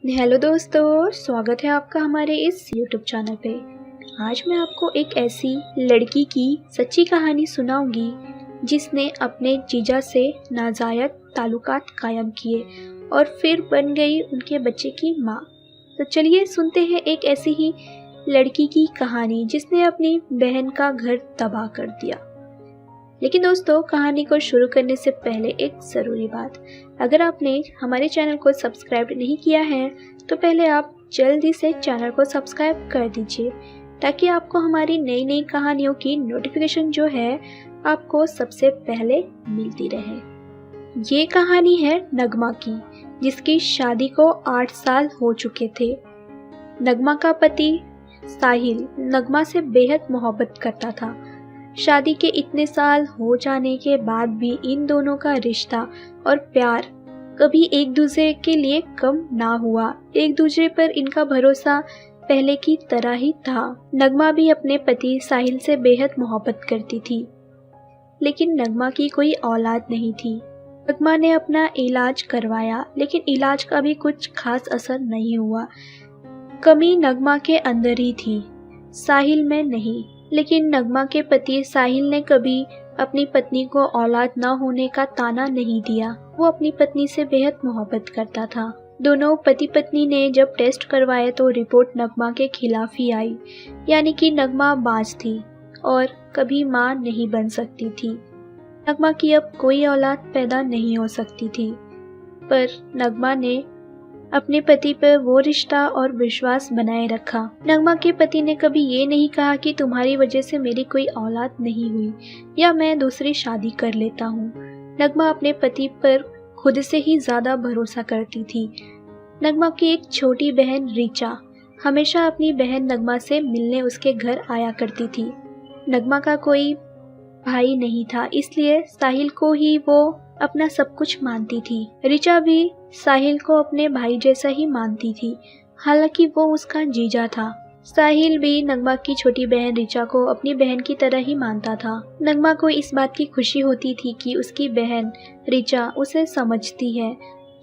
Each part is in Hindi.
हेलो दोस्तों, स्वागत है आपका हमारे इस YouTube चैनल पे। आज मैं आपको एक ऐसी लड़की की सच्ची कहानी सुनाऊंगी जिसने अपने जीजा से नाजायज ताल्लुकात कायम किए और फिर बन गई उनके बच्चे की माँ। तो चलिए सुनते हैं एक ऐसी ही लड़की की कहानी जिसने अपनी बहन का घर तबाह कर दिया। लेकिन दोस्तों, कहानी को शुरू करने से पहले एक ज़रूरी बात, अगर आपने हमारे चैनल को सब्सक्राइब नहीं किया है तो पहले आप जल्दी से चैनल को सब्सक्राइब कर दीजिए ताकि आपको हमारी नई नई कहानियों की नोटिफिकेशन जो है आपको सबसे पहले मिलती रहे। ये कहानी है नगमा की, जिसकी शादी को 8 साल हो चुके थे। नगमा का पति साहिल नगमा से बेहद मोहब्बत करता था। शादी के इतने साल हो जाने के बाद भी इन दोनों का रिश्ता और प्यार कभी एक दूसरे के लिए कम ना हुआ। एक दूसरे पर इनका भरोसा पहले की तरह ही था। नगमा भी अपने पति साहिल से बेहद मोहब्बत करती थी, लेकिन नगमा की कोई औलाद नहीं थी। नगमा ने अपना इलाज करवाया, लेकिन इलाज का भी कुछ खास असर नहीं हुआ। कमी नगमा के अंदर ही थी, साहिल में नहीं। लेकिन नगमा के पति साहिल ने कभी अपनी पत्नी को औलाद न होने का ताना नहीं दिया। वो अपनी पत्नी से बेहद मोहब्बत करता था। दोनों पति पत्नी ने जब टेस्ट करवाए तो रिपोर्ट नगमा के खिलाफ ही आई, यानी कि नगमा बाज थी और कभी मां नहीं बन सकती थी। नगमा की अब कोई औलाद पैदा नहीं हो सकती थी, पर नगमा ने अपने पति पर वो रिश्ता और विश्वास बनाए रखा। नगमा के पति ने कभी ये नहीं कहा कि तुम्हारी वजह से मेरी कोई औलाद नहीं हुई या मैं दूसरी शादी कर लेता हूँ। नगमा अपने पति पर खुद से ही ज्यादा भरोसा करती थी। नगमा की एक छोटी बहन रीचा हमेशा अपनी बहन नगमा से मिलने उसके घर आया करती थी। नगमा का कोई भाई नहीं था, इसलिए साहिल को ही वो अपना सब कुछ मानती थी। ऋचा भी साहिल को अपने भाई जैसा ही मानती थी, हालांकि वो उसका जीजा था। साहिल भी नगमा की छोटी बहन ऋचा को अपनी बहन की तरह ही मानता था। नगमा को इस बात की खुशी होती थी कि उसकी बहन ऋचा उसे समझती है।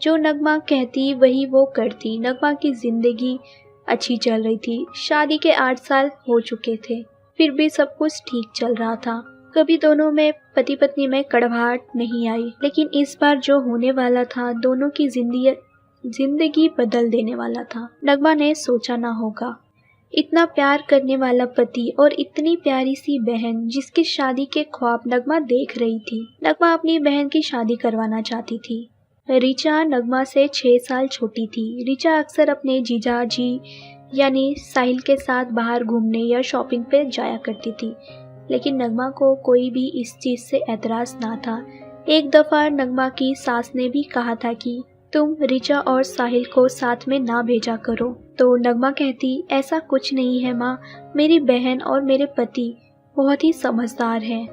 जो नगमा कहती वही वो करती। नगमा की जिंदगी अच्छी चल रही थी। शादी के 8 साल हो चुके थे, फिर भी सब कुछ ठीक चल रहा था। कभी दोनों में पति पत्नी में कड़वाहट नहीं आई, लेकिन इस बार जो होने वाला था दोनों की जिंदगी बदल देने वाला था। नगमा ने सोचा ना होगा, इतना प्यार करने वाला पति और इतनी प्यारी सी बहन जिसकी शादी के ख्वाब नगमा देख रही थी। नगमा अपनी बहन की शादी करवाना चाहती थी। ऋचा नगमा से 6 साल छोटी थी। ऋचा अक्सर अपने जीजा जी यानी साहिल के साथ बाहर घूमने या शॉपिंग पे जाया करती थी, लेकिन नगमा को कोई भी इस चीज से एतराज ना था। एक दफा नगमा की सास ने भी कहा था कि तुम ऋचा और साहिल को साथ में ना भेजा करो, तो नगमा कहती ऐसा कुछ नहीं है माँ, मेरी बहन और मेरे पति बहुत ही समझदार हैं,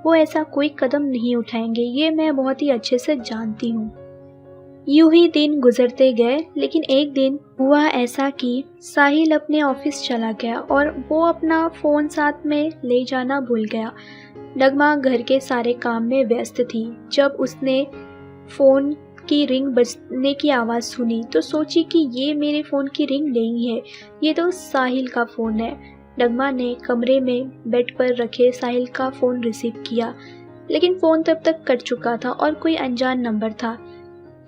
वो ऐसा कोई कदम नहीं उठाएंगे, ये मैं बहुत ही अच्छे से जानती हूँ। यूं ही दिन गुजरते गए, लेकिन एक दिन हुआ ऐसा कि साहिल अपने ऑफिस चला गया और वो अपना फ़ोन साथ में ले जाना भूल गया। नगमा घर के सारे काम में व्यस्त थी। जब उसने फ़ोन की रिंग बजने की आवाज़ सुनी तो सोची कि ये मेरे फ़ोन की रिंग नहीं है, ये तो साहिल का फ़ोन है। नगमा ने कमरे में बेड पर रखे साहिल का फ़ोन रिसीव किया, लेकिन फ़ोन तब तक कट चुका था और कोई अनजान नंबर था।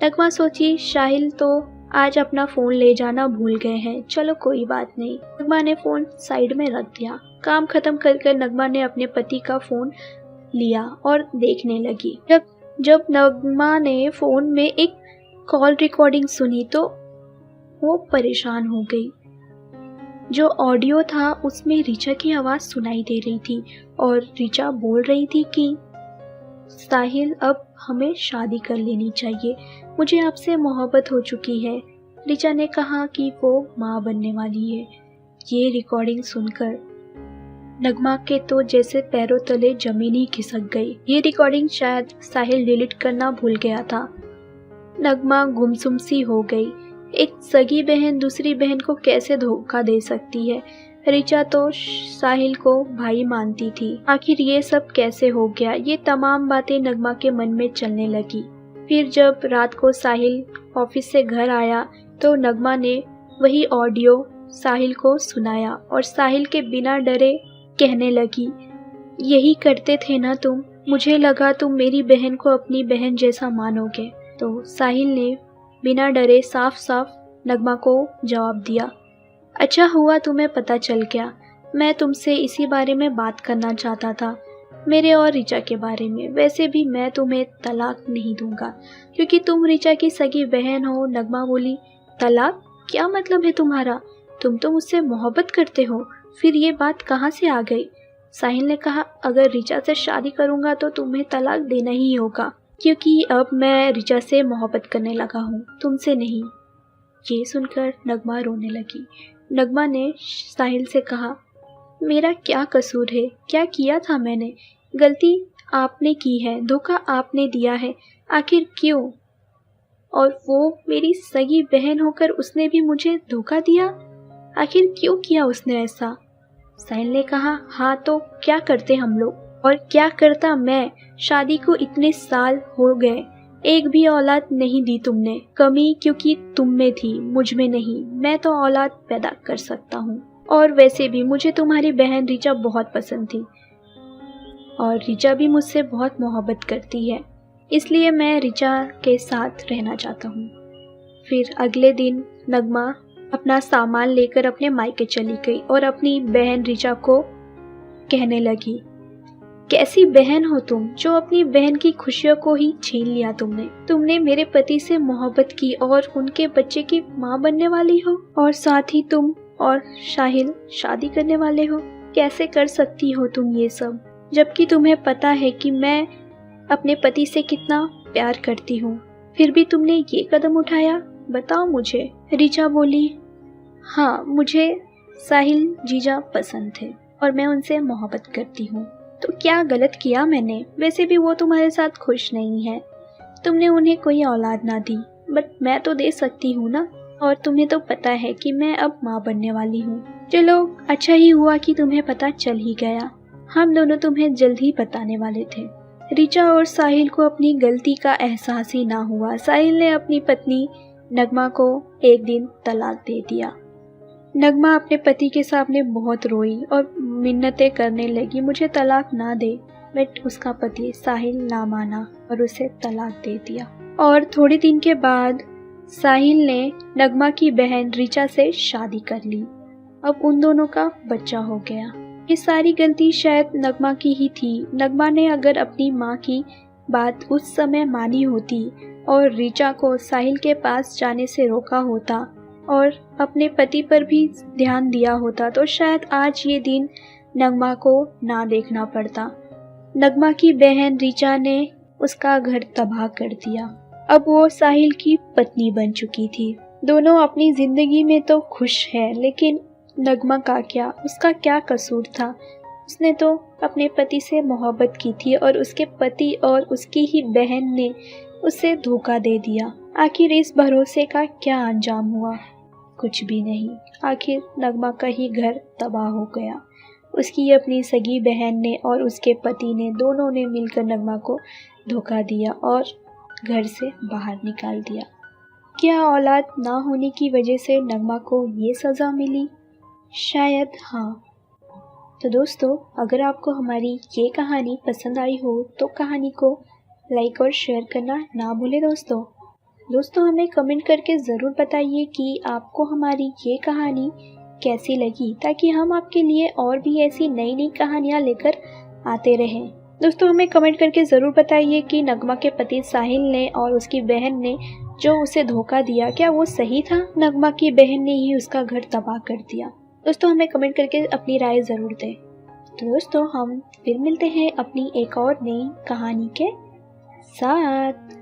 नगमा सोची साहिल तो आज अपना फ़ोन ले जाना भूल गए हैं, चलो कोई बात नहीं। नगमा ने फ़ोन साइड में रख दिया। काम खत्म कर नगमा ने अपने पति का फ़ोन लिया और देखने लगी। जब नगमा ने फ़ोन में एक कॉल रिकॉर्डिंग सुनी तो वो परेशान हो गई। जो ऑडियो था उसमें ऋचा की आवाज़ सुनाई दे रही थी और ऋचा बोल रही थी कि साहिल अब हमें शादी कर लेनी चाहिए, मुझे आपसे मोहब्बत हो चुकी है। ऋचा ने कहा कि वो माँ बनने वाली है। ये रिकॉर्डिंग सुनकर नगमा के तो जैसे पैरों तले जमीन ही खिसक गई। ये रिकॉर्डिंग शायद साहिल डिलीट करना भूल गया था। नगमा गुमसुम सी हो गई। एक सगी बहन दूसरी बहन को कैसे धोखा दे सकती है। ऋचा तो साहिल को भाई मानती थी। आखिर ये सब कैसे हो गया, ये तमाम बातें नगमा के मन में चलने लगी। फिर जब रात को साहिल ऑफिस से घर आया तो नगमा ने वही ऑडियो साहिल को सुनाया और साहिल के बिना डरे कहने लगी, यही करते थे ना तुम, मुझे लगा तुम मेरी बहन को अपनी बहन जैसा मानोगे। तो साहिल ने बिना डरे साफ साफ नगमा को जवाब दिया, अच्छा हुआ तुम्हें पता चल गया, मैं तुमसे इसी बारे में बात करना चाहता था, मेरे और ऋचा के बारे में। वैसे भी मैं तुम्हें तलाक नहीं दूंगा क्योंकि तुम ऋचा की सगी बहन हो। नगमा बोली, तलाक? क्या मतलब है तुम्हारा? तुम तो मुझसे मोहब्बत करते हो, फिर ये बात कहाँ से आ गई? साहिल ने कहा, अगर ऋचा से शादी करूंगा तो तुम्हें तलाक देना ही होगा क्योंकि अब मैं ऋचा से मोहब्बत करने लगा हूँ, तुमसे नहीं। ये सुनकर नगमा रोने लगी। नगमा ने साहिल से कहा, मेरा क्या कसूर है? क्या किया था मैंने? गलती आपने की है, धोखा आपने दिया है, आखिर क्यों? और वो मेरी सगी बहन होकर उसने भी मुझे धोखा दिया, आखिर क्यों किया उसने ऐसा? साहिल ने कहा, हाँ तो क्या करते हम लोग, और क्या करता मैं? शादी को इतने साल हो गए, एक भी औलाद नहीं दी तुमने। कमी क्योंकि तुम में थी, मुझ में नहीं। मैं तो औलाद पैदा कर सकता हूँ, और वैसे भी मुझे तुम्हारी बहन ऋचा बहुत पसंद थी और ऋचा भी मुझसे बहुत मोहब्बत करती है, इसलिए मैं ऋचा के साथ रहना चाहता हूँ। फिर अगले दिन नगमा अपना सामान लेकर अपने मायके चली गई और अपनी बहन ऋचा को कहने लगी, कैसी बहन हो तुम जो अपनी बहन की खुशियों को ही छीन लिया तुमने मेरे पति से मोहब्बत की और उनके बच्चे की माँ बनने वाली हो, और साथ ही तुम और साहिल शादी करने वाले हो। कैसे कर सकती हो तुम ये सब, जबकि तुम्हें पता है कि मैं अपने पति से कितना प्यार करती हूँ, फिर भी तुमने ये कदम उठाया, बताओ मुझे। ऋचा बोली, हाँ मुझे साहिल जीजा पसंद थे और मैं उनसे मोहब्बत करती हूँ, तो क्या गलत किया मैंने? वैसे भी वो तुम्हारे साथ खुश नहीं है, तुमने उन्हें कोई औलाद ना दी, बट मैं तो दे सकती हूँ ना, और तुम्हें तो पता है कि मैं अब माँ बनने वाली हूँ। चलो अच्छा ही हुआ कि तुम्हें पता चल ही गया, हम दोनों तुम्हें जल्द ही बताने वाले थे। ऋचा और साहिल को अपनी गलती का एहसास ही ना हुआ। साहिल ने अपनी पत्नी नगमा को एक दिन तलाक दे दिया। नगमा अपने पति के सामने बहुत रोई और मिन्नतें करने लगी, मुझे तलाक ना दे, बट उसका पति साहिल ना माना और उसे तलाक दे दिया। और थोड़े दिन के बाद साहिल ने नगमा की बहन ऋचा से शादी कर ली। अब उन दोनों का बच्चा हो गया। ये सारी गलती शायद नगमा की ही थी। नगमा ने अगर अपनी माँ की बात उस समय मानी होती और ऋचा को साहिल के पास जाने से रोका होता और अपने पति पर भी ध्यान दिया होता, तो शायद आज ये दिन नगमा को ना देखना पड़ता। नगमा की बहन ऋचा ने उसका घर तबाह कर दिया। अब वो साहिल की पत्नी बन चुकी थी। दोनों अपनी जिंदगी में तो खुश है, लेकिन नगमा का क्या, उसका क्या कसूर था? उसने तो अपने पति से मोहब्बत की थी और उसके पति और उसकी ही बहन ने उसे धोखा दे दिया। आखिर इस भरोसे का क्या अंजाम हुआ? कुछ भी नहीं। आखिर नगमा का ही घर तबाह हो गया। उसकी अपनी सगी बहन ने और उसके पति ने, दोनों ने मिलकर नगमा को धोखा दिया और घर से बाहर निकाल दिया। क्या औलाद ना होने की वजह से नगमा को ये सज़ा मिली? शायद हाँ। तो दोस्तों, अगर आपको हमारी ये कहानी पसंद आई हो तो कहानी को लाइक और शेयर करना ना भूलें दोस्तों हमें कमेंट करके ज़रूर बताइए कि आपको हमारी ये कहानी कैसी लगी, ताकि हम आपके लिए और भी ऐसी नई नई कहानियाँ लेकर आते रहें। दोस्तों हमें कमेंट करके ज़रूर बताइए कि नगमा के पति साहिल ने और उसकी बहन ने जो उसे धोखा दिया, क्या वो सही था? नगमा की बहन ने ही उसका घर तबाह कर दिया। दोस्तों हमें कमेंट करके अपनी राय ज़रूर दें। तो दोस्तों हम फिर मिलते हैं अपनी एक और नई कहानी के साथ।